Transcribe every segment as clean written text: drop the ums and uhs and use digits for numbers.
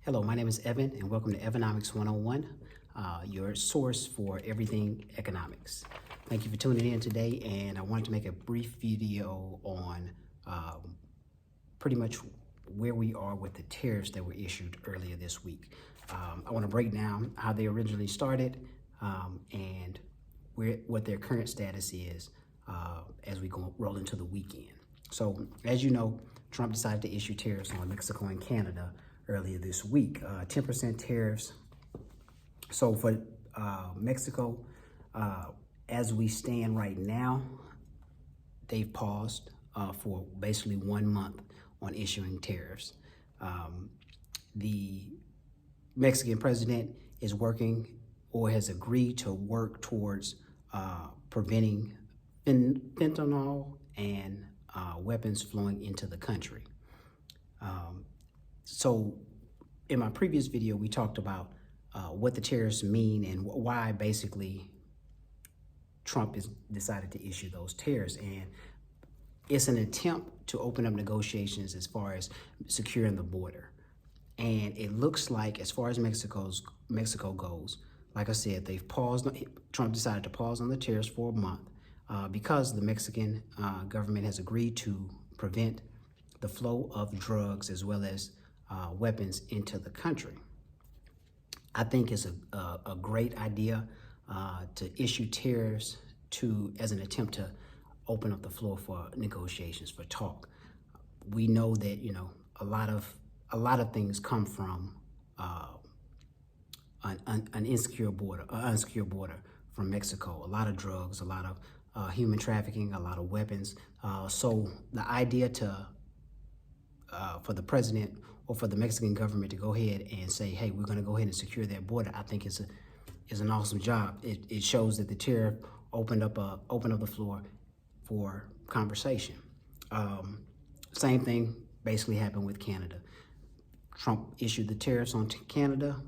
Hello, my name is Evan, and welcome to Evanomics 101, your source for everything economics. Thank you for tuning in today, and I wanted to make a brief video on pretty much where we are with the tariffs that were issued earlier this week. I want to break down how they originally started and what their current status is as we roll into the weekend. So, as you know, Trump decided to issue tariffs on Mexico and Canada earlier this week, 10% tariffs. So for Mexico, as we stand right now, they've paused for basically 1 month on issuing tariffs. The Mexican president is working or has agreed to work towards preventing fentanyl and weapons flowing into the country. So in my previous video, we talked about what the tariffs mean and why basically Trump has decided to issue those tariffs. And it's an attempt to open up negotiations as far as securing the border. And it looks like, as far as Mexico goes, like I said, they've paused. Trump decided to pause on the tariffs for a month because the Mexican government has agreed to prevent the flow of drugs as well as weapons into the country. I think it's a great idea to issue tariffs as an attempt to open up the floor for negotiations, for talk. We know that a lot of things come from an insecure border, from Mexico. A lot of drugs, a lot of human trafficking, a lot of weapons. So the idea for the president or for the Mexican government to go ahead and say, hey, we're going to go ahead and secure that border, I think is an awesome job. It shows that the tariff opened up the floor for conversation. Same thing basically happened with Canada. Trump issued the tariffs on Canada.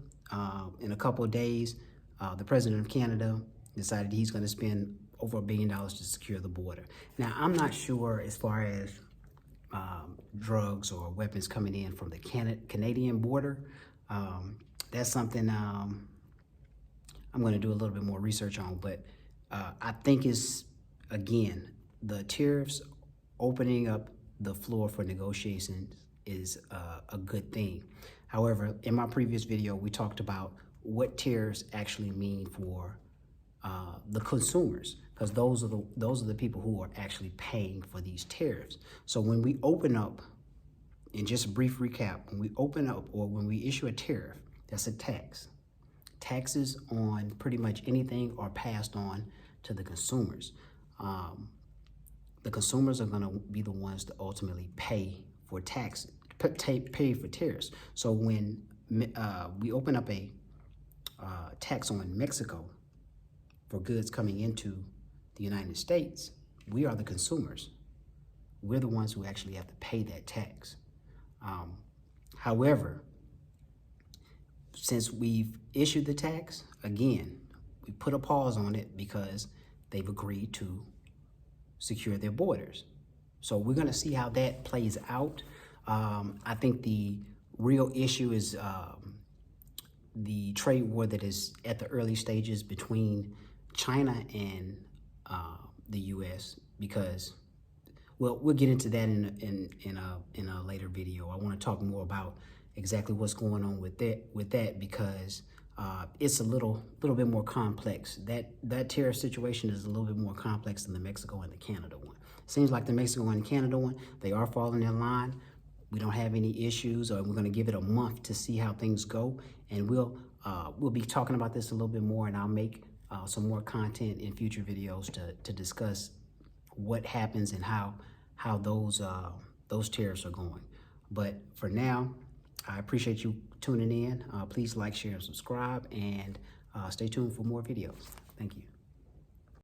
In a couple of days, the president of Canada decided he's going to spend over $1 billion to secure the border. Now, I'm not sure as far as drugs or weapons coming in from the Canadian border. That's something I'm going to do a little bit more research on, but I think again, the tariffs opening up the floor for negotiations is a good thing. However, in my previous video, we talked about what tariffs actually mean for the consumers, because those are the people who are actually paying for these tariffs. So when we open up, and just a brief recap, when we open up or when we issue a tariff, that's a tax. Taxes on pretty much anything are passed on to the consumers. The consumers are going to be the ones to ultimately pay for taxes, pay for tariffs. So when we open up a tax on Mexico for goods coming into the United States, we are the consumers. We're the ones who actually have to pay that tax. However, since we've issued the tax, again, we put a pause on it because they've agreed to secure their borders. So we're going to see how that plays out. I think the real issue is the trade war that is at the early stages between China and the U.S. because, well, we'll get into that in a later video. I want to talk more about exactly what's going on with that because it's a little bit more complex. That tariff situation is a little bit more complex than the Mexico and the Canada one. Seems like the Mexico and Canada one, they are falling in line. We don't have any issues, or we're going to give it a month to see how things go, and we'll be talking about this a little bit more, and I'll make some more content in future videos to discuss what happens and how those tariffs are going. But for now, I appreciate you tuning in. Please like, share, and subscribe, and stay tuned for more videos. Thank you.